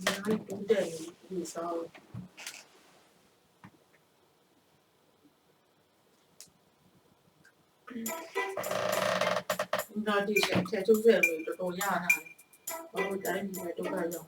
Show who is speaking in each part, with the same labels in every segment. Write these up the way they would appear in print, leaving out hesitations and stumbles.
Speaker 1: 哪里古典意烧？應該啲成隻租出嚟嚟到一下，我會睇唔係都係用。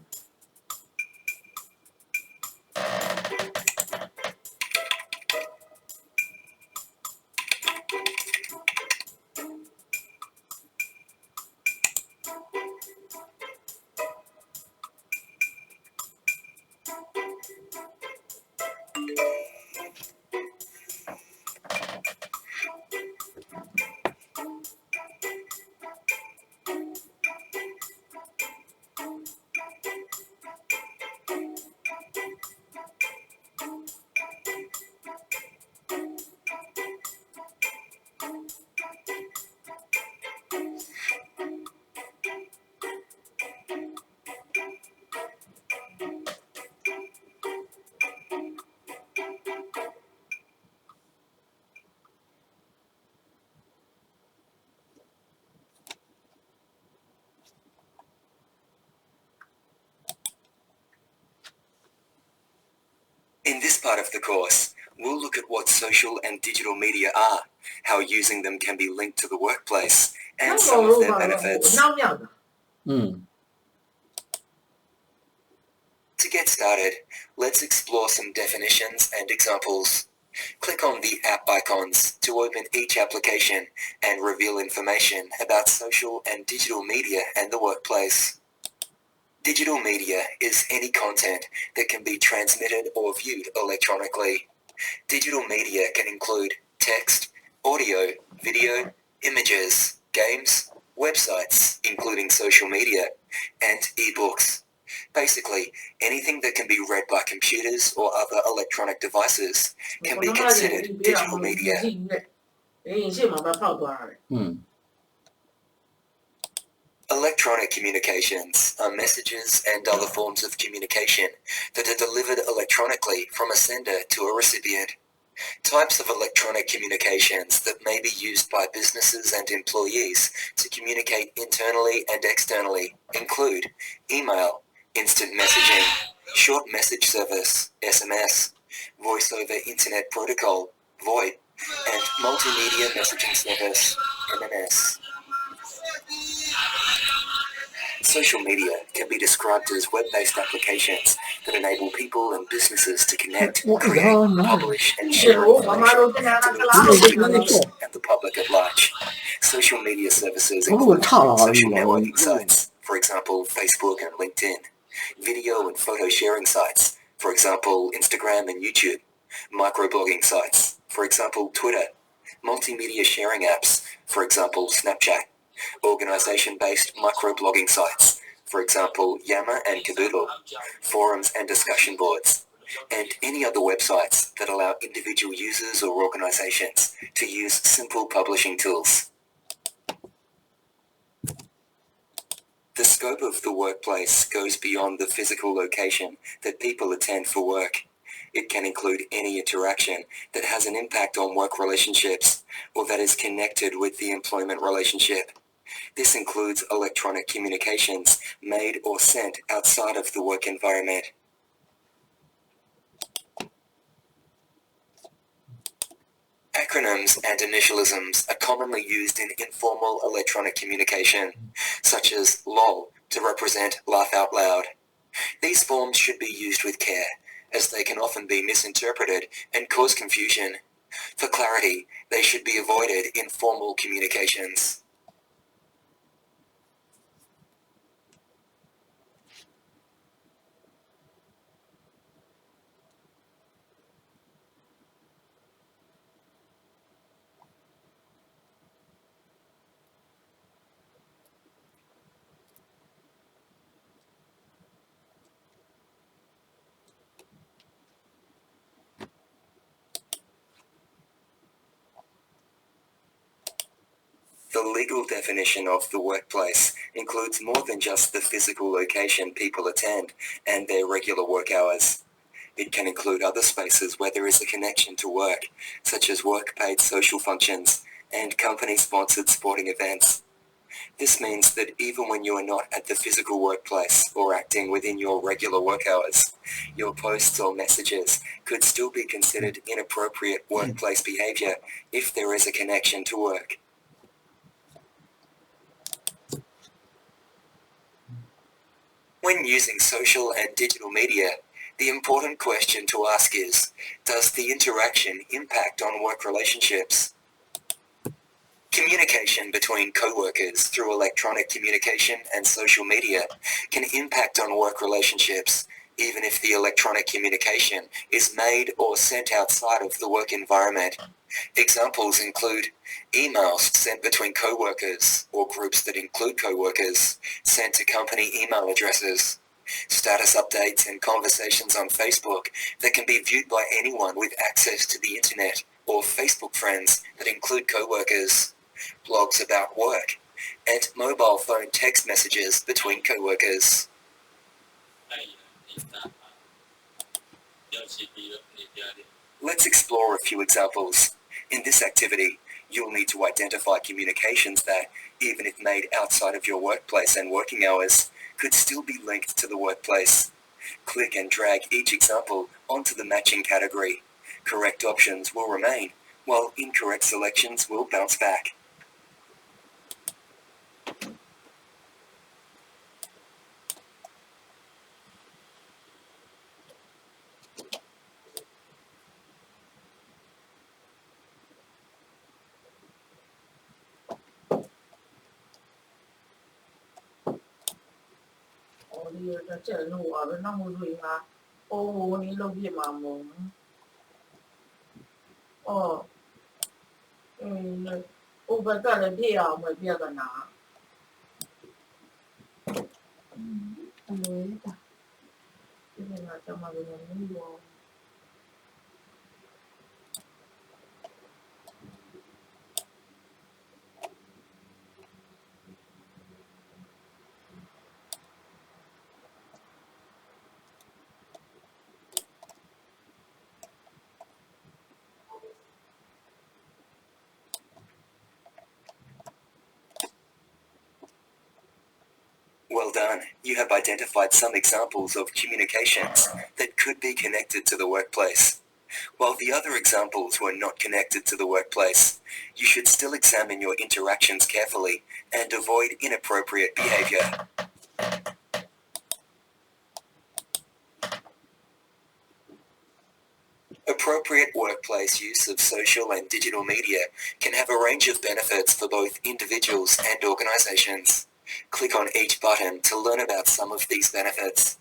Speaker 2: In this part of the course, we'll look at what social and digital media are, how using them can be linked to the workplace, and some of their benefits. To get started, let's explore some definitions and examples. Click on the app icons to open each application and reveal information about social and digital media and the workplace. Digital media is any content that can be transmitted or viewed electronically. Digital media can include text, audio, video, images, games, websites, including social media, and ebooks. Basically, anything that can be read by computers or other electronic devices can be considered digital media. Electronic communications are messages and other forms of communication that are delivered electronically from a sender to a recipient. Types of electronic communications that may be used by businesses and employees to communicate internally and externally include email, instant messaging, short message service, SMS, voice over internet protocol, VoIP, and multimedia messaging service, MMS. Social media can be described as web-based applications that enable people and businesses to connect, create, publish, and share information to themselves and the public at large. Social media services include social networking sites, for example, Facebook and LinkedIn, video and photo sharing sites, for example, Instagram and YouTube, microblogging sites, for example, Twitter, multimedia sharing apps, for example, Snapchat, organization-based microblogging sites, for example, Yammer and Kaboodle, forums and discussion boards, and any other websites that allow individual users or organizations to use simple publishing tools. The scope of the workplace goes beyond the physical location that people attend for work. It can include any interaction that has an impact on work relationships or that is connected with the employment relationship. This includes electronic communications made or sent outside of the work environment. Acronyms and initialisms are commonly used in informal electronic communication, such as LOL to represent laugh out loud. These forms should be used with care, as they can often be misinterpreted and cause confusion. For clarity, they should be avoided in formal communications. The legal definition of the workplace includes more than just the physical location people attend and their regular work hours. It can include other spaces where there is a connection to work, such as work-paid social functions and company-sponsored sporting events. This means that even when you are not at the physical workplace or acting within your regular work hours, your posts or messages could still be considered inappropriate workplace behavior if there is a connection to work. When using social and digital media, the important question to ask is, does the interaction impact on work relationships? Communication between co-workers through electronic communication and social media can impact on work relationships, even if the electronic communication is made or sent outside of the work environment. Examples include emails sent between co-workers or groups that include co-workers sent to company email addresses, status updates and conversations on Facebook that can be viewed by anyone with access to the internet, or Facebook friends that include co-workers, blogs about work, and mobile phone text messages between co-workers. Let's explore a few examples. In this activity, you'll need to identify communications that, even if made outside of your workplace and working hours, could still be linked to the workplace. Click and drag each example onto the matching category. Correct options will remain, while incorrect selections will bounce back.
Speaker 1: Audio တက်ချက်လို့ပါပဲနောက်မို့လို့ငါအိုးနေလုပ်ပြမှာမဟုတ်အော်ဥပကလည်းပြအောင်မပြဿနာအမေတာဒီမှာကျမတို့လည်းရော
Speaker 2: Well done. You have identified some examples of communications that could be connected to the workplace. While the other examples were not connected to the workplace, you should still examine your interactions carefully and avoid inappropriate behavior. Appropriate workplace use of social and digital media can have a range of benefits for both individuals and organizations. Click on each button to learn about some of these benefits.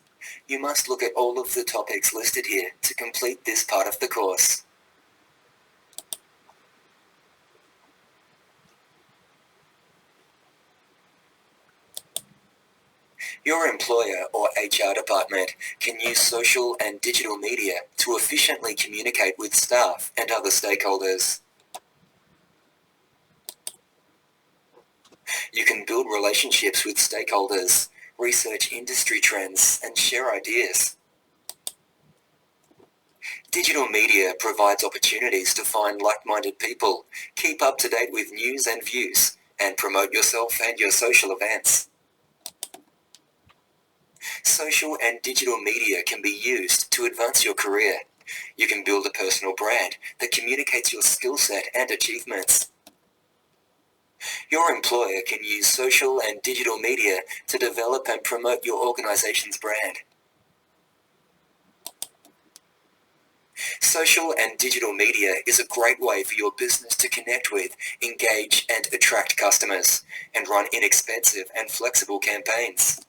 Speaker 2: You must look at all of the topics listed here to complete this part of the course. Your employer or HR department can use social and digital media to efficiently communicate with staff and other stakeholders. You can build relationships with stakeholders, research industry trends, and share ideas. Digital media provides opportunities to find like-minded people, keep up to date with news and views, and promote yourself and your social events. Social and digital media can be used to advance your career. You can build a personal brand that communicates your skill set and achievements. Your employer can use social and digital media to develop and promote your organization's brand. Social and digital media is a great way for your business to connect with, engage, and attract customers, and run inexpensive and flexible campaigns.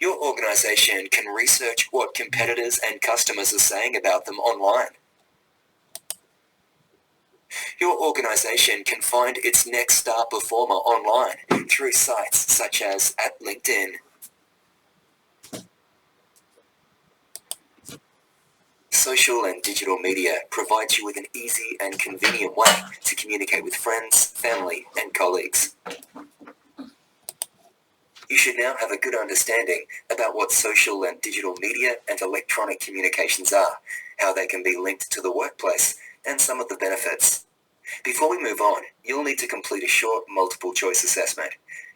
Speaker 2: Your organization can research what competitors and customers are saying about them online. Your organization can find its next star performer online through sites such as at LinkedIn. Social and digital media provides you with an easy and convenient way to communicate with friends, family, and colleagues. You should now have a good understanding about what social and digital media and electronic communications are, how they can be linked to the workplace, and some of the benefits. Before we move on, you'll need to complete a short multiple choice assessment.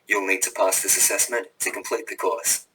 Speaker 2: You'll need to pass this assessment to complete the course.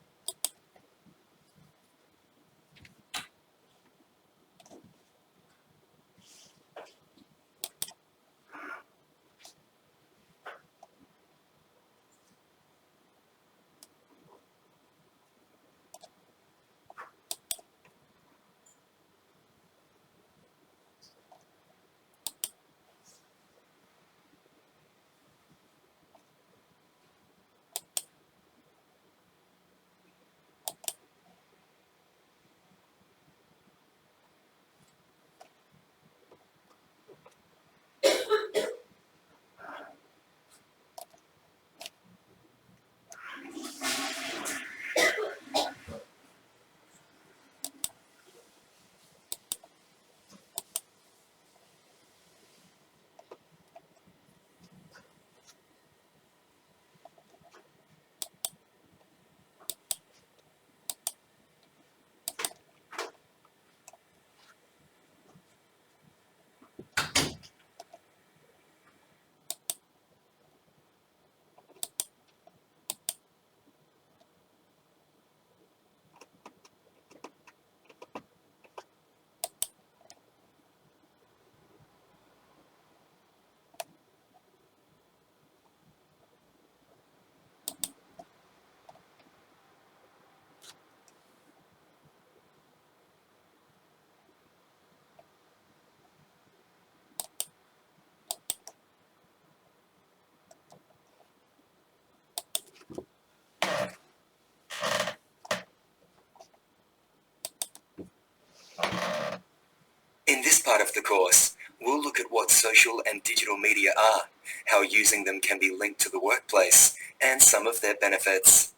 Speaker 2: In this part of the course, we'll look at what social and digital media are, how using them can be linked to the workplace, and some of their benefits.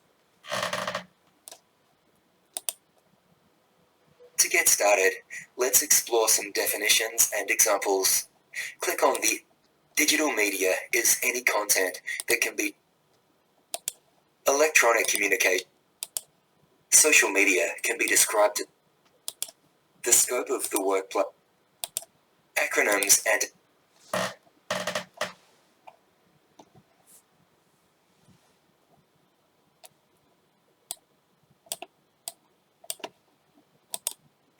Speaker 2: To get started, let's explore some definitions and examples. Click on the digital media is any content that can be electronic communication. Social media can be described as the scope of the workplace. Acronyms and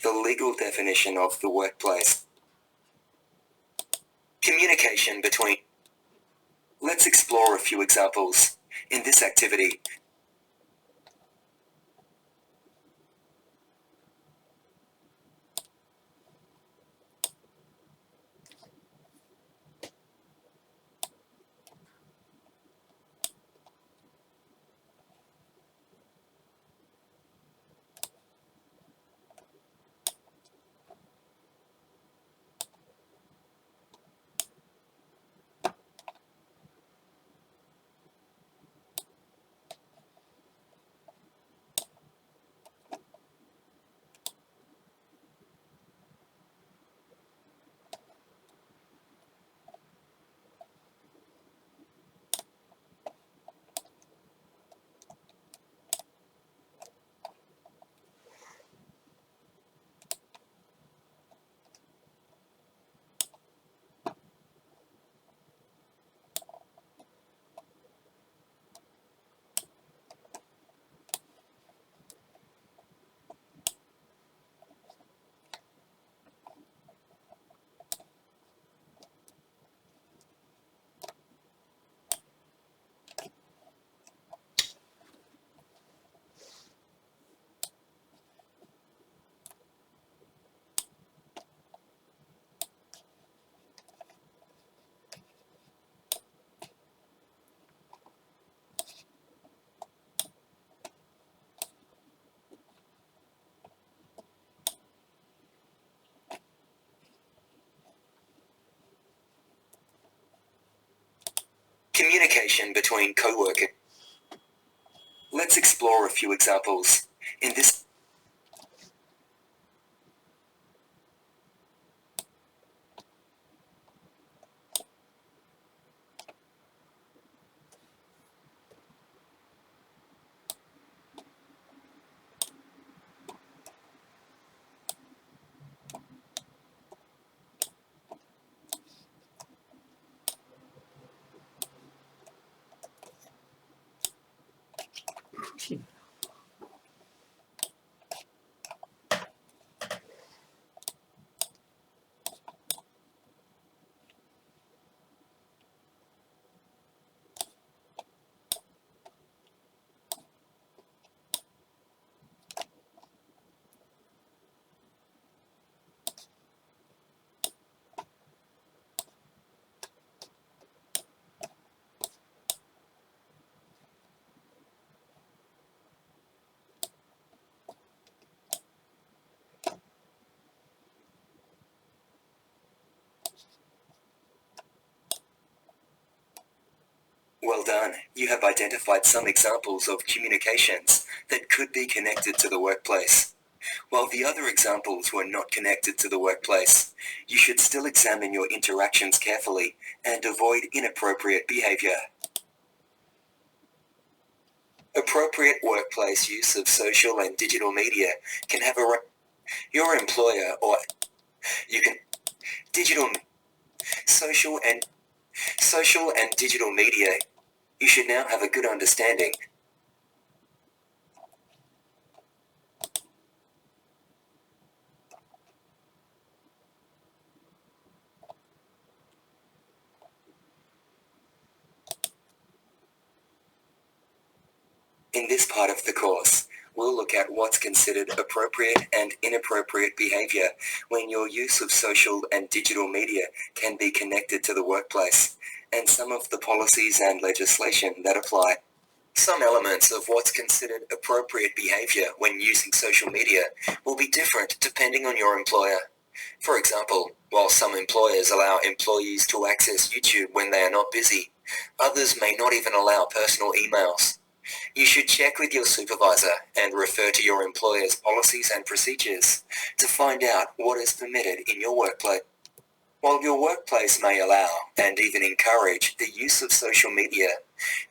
Speaker 2: the legal definition of the workplace. Communication between. Let's explore a few examples. In this activity, communication between co-workers. Let's explore a few examples. In this done. You have identified some examples of communications that could be connected to the workplace. While the other examples were not connected to the workplace, you should still examine your interactions carefully and avoid inappropriate behavior. Appropriate workplace use of social and digital media can have your employer or you can social and digital media. You should now have a good understanding. In this part of the course, we'll look at what's considered appropriate and inappropriate behavior when your use of social and digital media can be connected to the workplace, and some of the policies and legislation that apply. Some elements of what's considered appropriate behavior when using social media will be different depending on your employer. For example, while some employers allow employees to access YouTube when they are not busy, others may not even allow personal emails. You should check with your supervisor and refer to your employer's policies and procedures to find out what is permitted in your workplace. While your workplace may allow and even encourage the use of social media,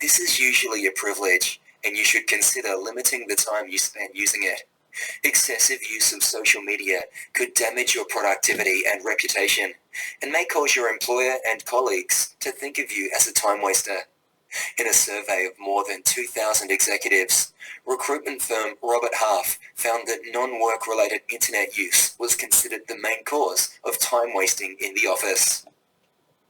Speaker 2: this is usually a privilege and you should consider limiting the time you spend using it. Excessive use of social media could damage your productivity and reputation and may cause your employer and colleagues to think of you as a time waster. In a survey of more than 2,000 executives, recruitment firm Robert Half found that non-work-related internet use was considered the main cause of time wasting in the office.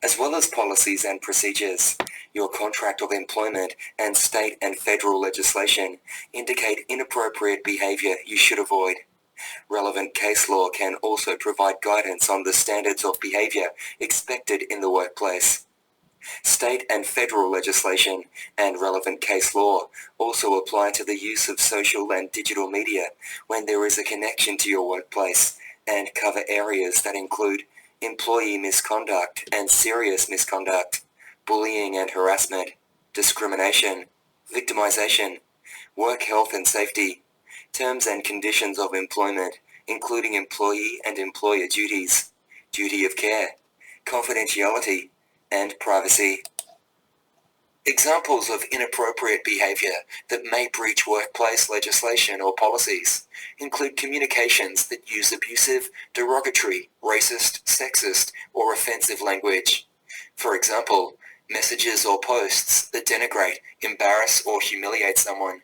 Speaker 2: As well as policies and procedures, your contract of employment and state and federal legislation indicate inappropriate behavior you should avoid. Relevant case law can also provide guidance on the standards of behavior expected in the workplace. State and federal legislation and relevant case law also apply to the use of social and digital media when there is a connection to your workplace and cover areas that include employee misconduct and serious misconduct, bullying and harassment, discrimination, victimization, work health and safety, terms and conditions of employment, including employee and employer duties, duty of care, confidentiality, and privacy. Examples of inappropriate behavior that may breach workplace legislation or policies include communications that use abusive, derogatory, racist, sexist, or offensive language. For example, messages or posts that denigrate, embarrass, or humiliate someone.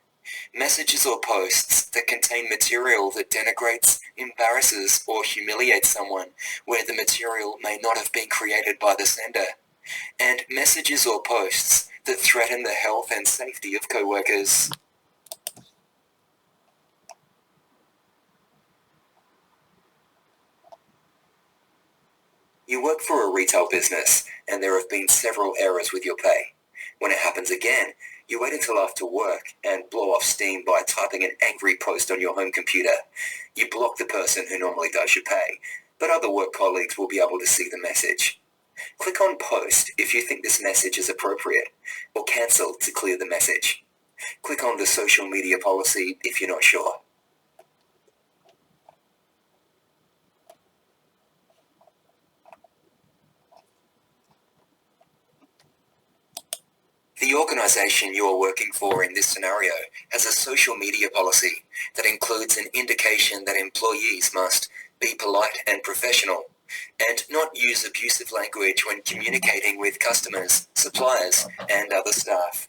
Speaker 2: Messages or posts that contain material that denigrates, embarrasses, or humiliates someone where the material may not have been created by the sender. And messages or posts that threaten the health and safety of co-workers. You work for a retail business and there have been several errors with your pay. When it happens again, you wait until after work and blow off steam by typing an angry post on your home computer. You block the person who normally does your pay, but other work colleagues will be able to see the message. Click on Post if you think this message is appropriate, or Cancel to clear the message. Click on the social media policy if you're not sure. The organization you are working for in this scenario has a social media policy that includes an indication that employees must be polite and professional and not use abusive language when communicating with customers, suppliers, and other staff.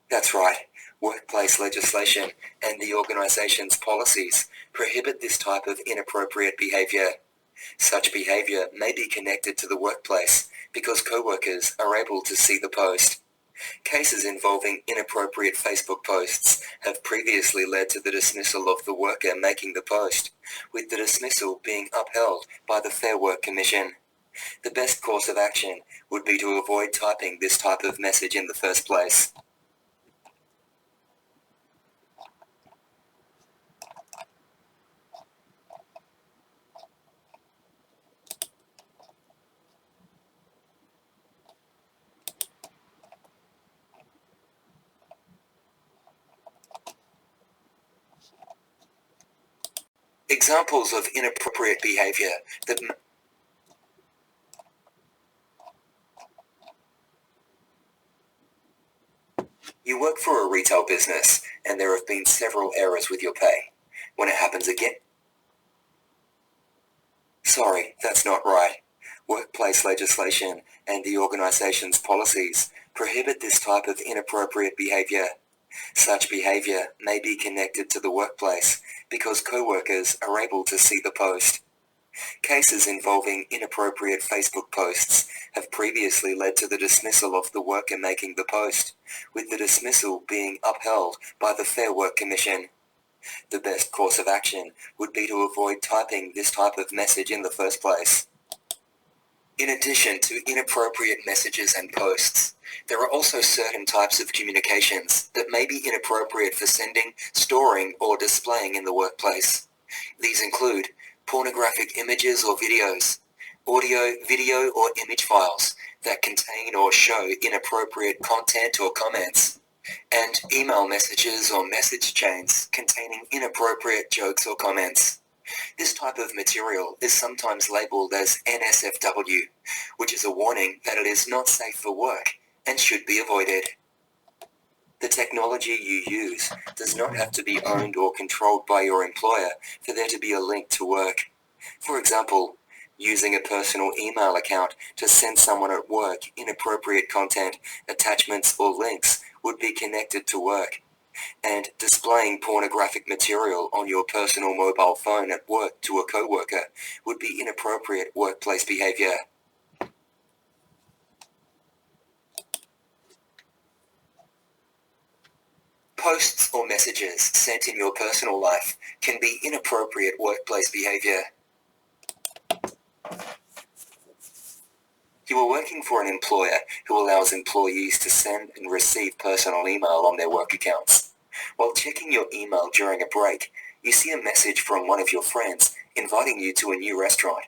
Speaker 2: That's right. Workplace legislation and the organization's policies prohibit this type of inappropriate behavior. Such behavior may be connected to the workplace because co-workers are able to see the post. Cases involving inappropriate Facebook posts have previously led to the dismissal of the worker making the post, with the dismissal being upheld by the Fair Work Commission. The best course of action would be to avoid typing this type of message in the first place. Examples of inappropriate behavior that you work for a retail business and there have been several errors with your pay. When it happens again, sorry, that's not right. Workplace legislation and the organization's policies prohibit this type of inappropriate behavior. Such behavior may be connected to the workplace because co-workers are able to see the post. Cases involving inappropriate Facebook posts have previously led to the dismissal of the worker making the post, with the dismissal being upheld by the Fair Work Commission. The best course of action would be to avoid typing this type of message in the first place. In addition to inappropriate messages and posts, there are also certain types of communications that may be inappropriate for sending, storing, or displaying in the workplace. These include pornographic images or videos, audio, video, or image files that contain or show inappropriate content or comments, and email messages or message chains containing inappropriate jokes or comments. This type of material is sometimes labeled as NSFW, which is a warning that it is not safe for work and should be avoided. The technology you use does not have to be owned or controlled by your employer for there to be a link to work. For example, using a personal email account to send someone at work inappropriate content, attachments, or links would be connected to work, and displaying pornographic material on your personal mobile phone at work to a coworker would be inappropriate workplace behavior. Posts or messages sent in your personal life can be inappropriate workplace behavior. You are working for an employer who allows employees to send and receive personal email on their work accounts. While checking your email during a break, you see a message from one of your friends inviting you to a new restaurant.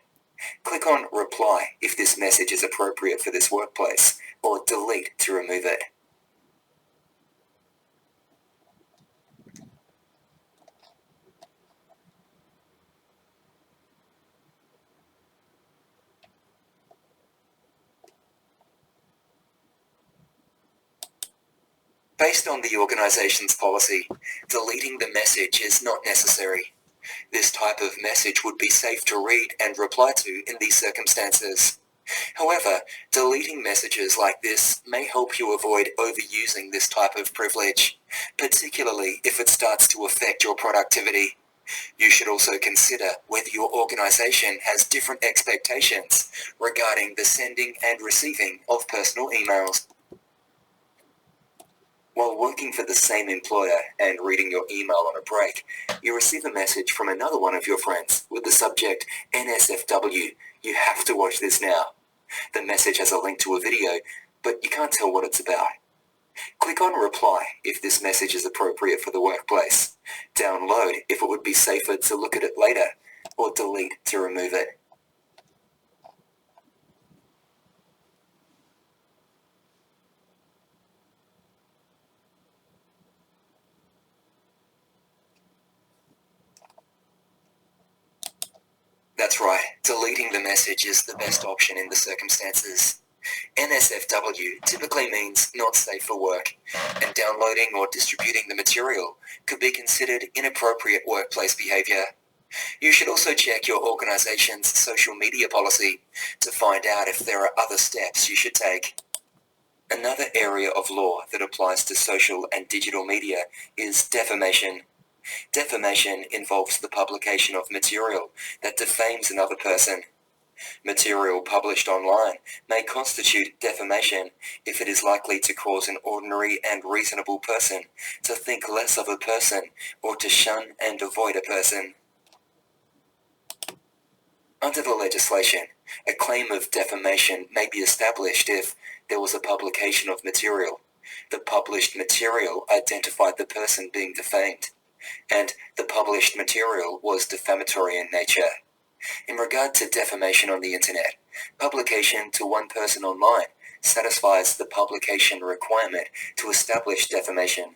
Speaker 2: Click on Reply if this message is appropriate for this workplace, or Delete to remove it. Based on the organization's policy, deleting the message is not necessary. This type of message would be safe to read and reply to in these circumstances. However, deleting messages like this may help you avoid overusing this type of privilege, particularly if it starts to affect your productivity. You should also consider whether your organization has different expectations regarding the sending and receiving of personal emails. While working for the same employer and reading your email on a break, you receive a message from another one of your friends with the subject NSFW. You have to watch this now. The message has a link to a video, but you can't tell what it's about. Click on Reply if this message is appropriate for the workplace. Download if it would be safer to look at it later, or Delete to remove it. That's right, deleting the message is the best option in the circumstances. NSFW typically means not safe for work, and downloading or distributing the material could be considered inappropriate workplace behavior. You should also check your organization's social media policy to find out if there are other steps you should take. Another area of law that applies to social and digital media is defamation. Defamation involves the publication of material that defames another person. Material published online may constitute defamation if it is likely to cause an ordinary and reasonable person to think less of a person or to shun and avoid a person. Under the legislation, a claim of defamation may be established if there was a publication of material, the published material identified the person being defamed, and the published material was defamatory in nature. In regard to defamation on the internet, publication to one person online satisfies the publication requirement to establish defamation.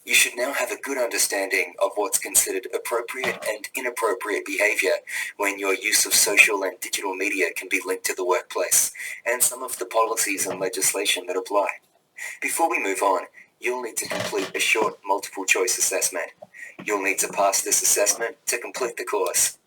Speaker 2: You should now have a good understanding of what's considered appropriate and inappropriate behavior when your use of social and digital media can be linked to the workplace, and some of the policies and legislation that apply. Before we move on, you'll need to complete a short multiple choice assessment. You'll need to pass this assessment to complete the course.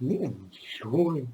Speaker 3: Miệng rồi.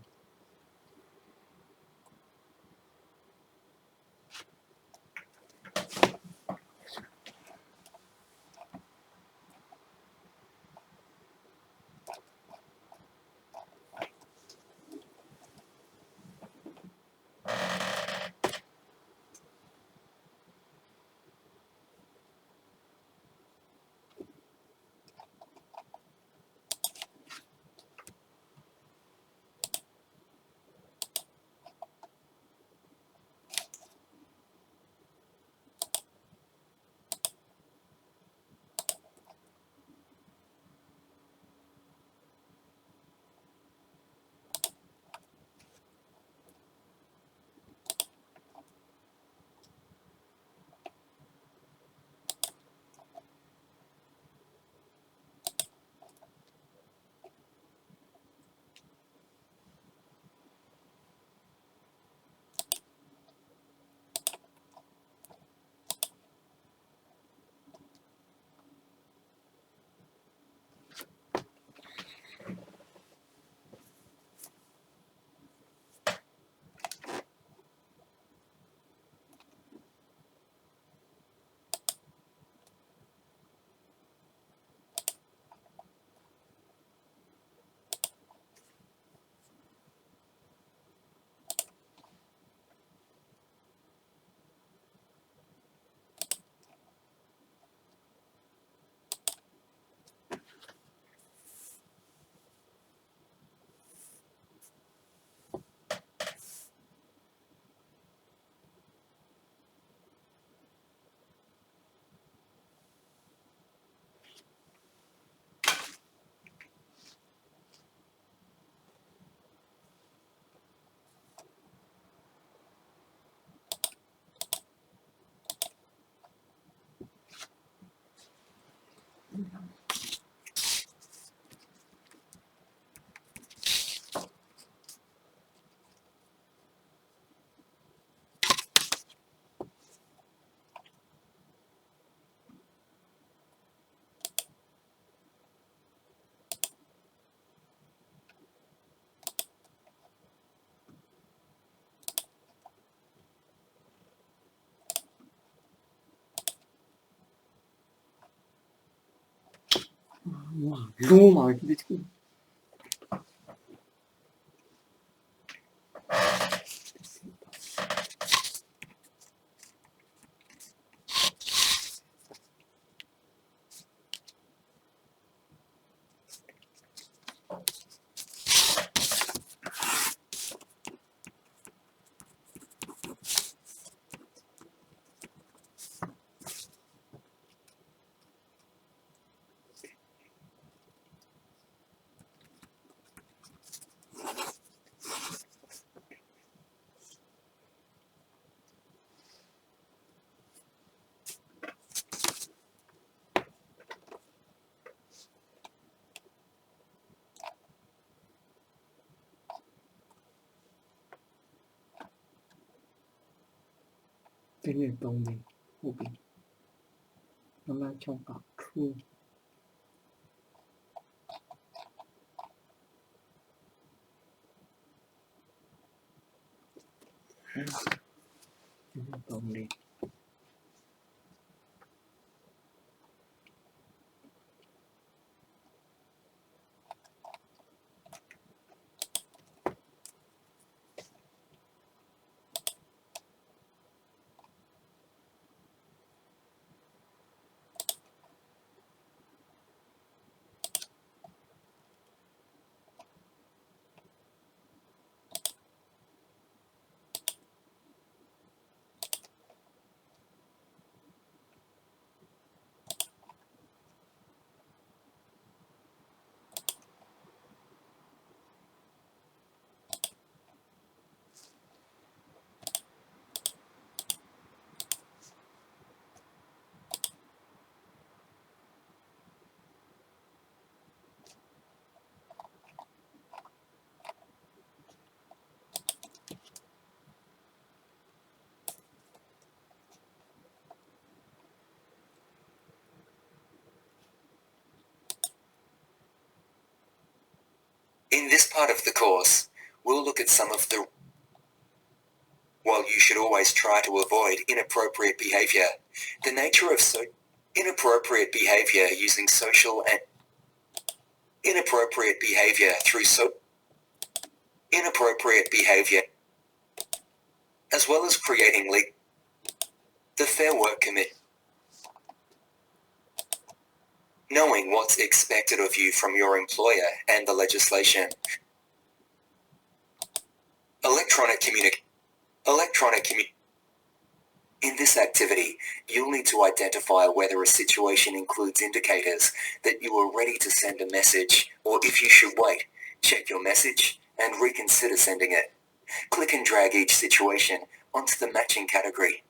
Speaker 3: Roma gibi değil mi? Cái này tông mình hộp nó mang trong cả khu cái này tông mình
Speaker 2: In this part of the course, we'll look at some of the... While you should always try to avoid inappropriate behavior, the nature of inappropriate behavior using social and inappropriate behavior through inappropriate behavior, as well as creating the Fair Work Committee. Knowing what's expected of you from your employer and the legislation. Electronic communication. In this activity, you'll need to identify whether a situation includes indicators that you are ready to send a message, or if you should wait, check your message, and reconsider sending it. Click and drag each situation onto the matching category.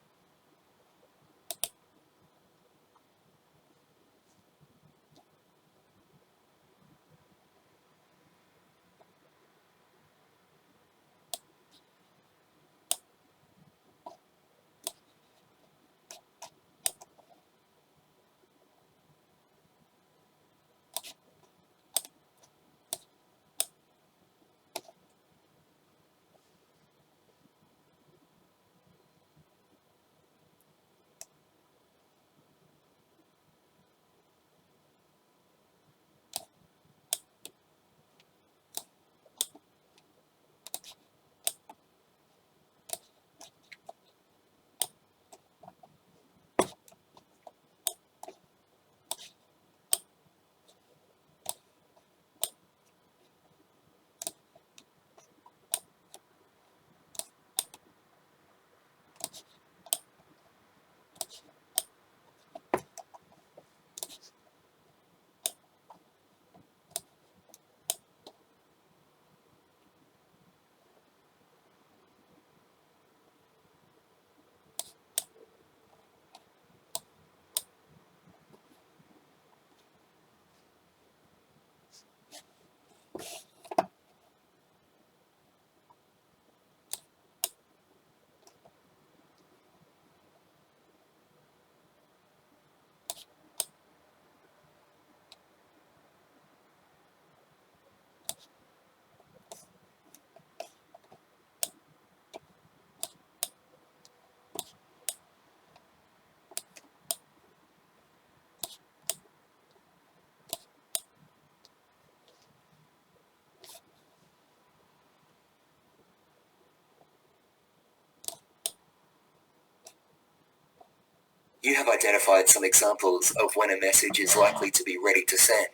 Speaker 2: You have identified some examples of when a message is likely to be ready to send,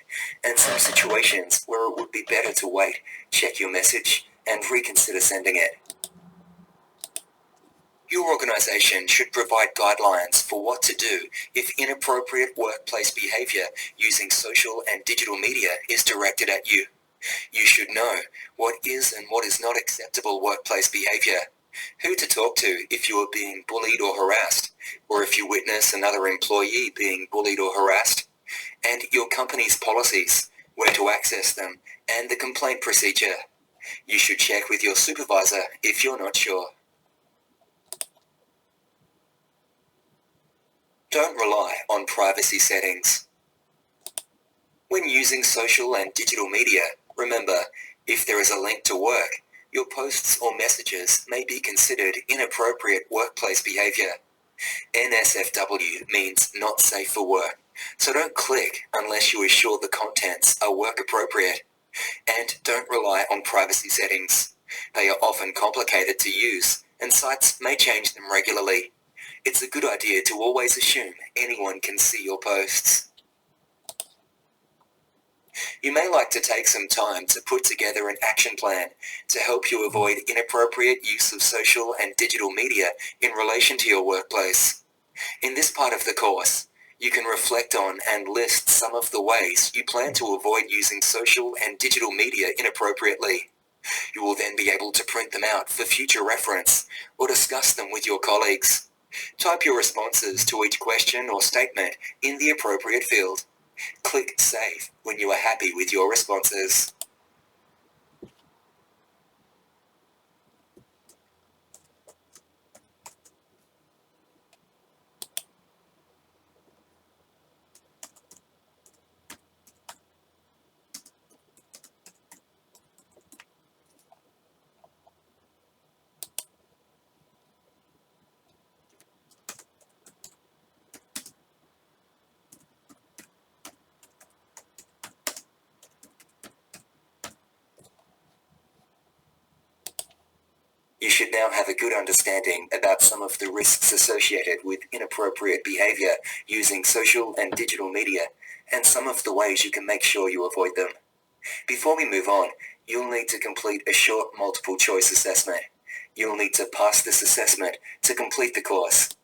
Speaker 2: and some situations where it would be better to wait, check your message, and reconsider sending it. Your organization should provide guidelines for what to do if inappropriate workplace behavior using social and digital media is directed at you. You should know what is and what is not acceptable workplace behavior, who to talk to if you are being bullied or harassed, or if you witness another employee being bullied or harassed, and your company's policies, where to access them, and the complaint procedure. You should check with your supervisor if you're not sure. Don't rely on privacy settings. When using social and digital media, remember, if there is a link to work, your posts or messages may be considered inappropriate workplace behavior. NSFW means not safe for work, so don't click unless you are sure the contents are work appropriate. And don't rely on privacy settings. They are often complicated to use, and sites may change them regularly. It's a good idea to always assume anyone can see your posts. You may like to take some time to put together an action plan to help you avoid inappropriate use of social and digital media in relation to your workplace. In this part of the course, you can reflect on and list some of the ways you plan to avoid using social and digital media inappropriately. You will then be able to print them out for future reference or discuss them with your colleagues. Type your responses to each question or statement in the appropriate field. Click Save when you are happy with your responses. should now have a good understanding about some of the risks associated with inappropriate behavior using social and digital media, and some of the ways you can make sure you avoid them. Before we move on, you'll need to complete a short multiple choice assessment. You'll need to pass this assessment to complete the course.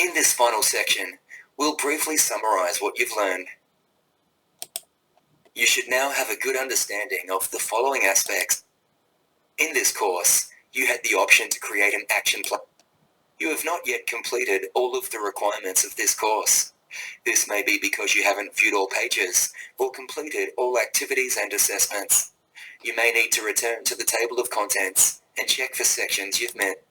Speaker 2: In this final section, we'll briefly summarize what you've learned. You should now have a good understanding of the following aspects. In this course, you had the option to create an action plan. You have not yet completed all of the requirements of this course. This may be because you haven't viewed all pages or completed all activities and assessments. You may need to return to the table of contents and check for sections you've met.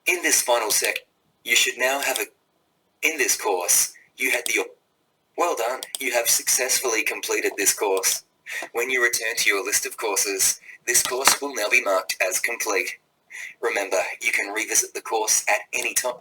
Speaker 2: In this final section, you should now have in this course, you had well done, you have successfully completed this course. When you return to your list of courses, this course will now be marked as complete. Remember, you can revisit the course at any time.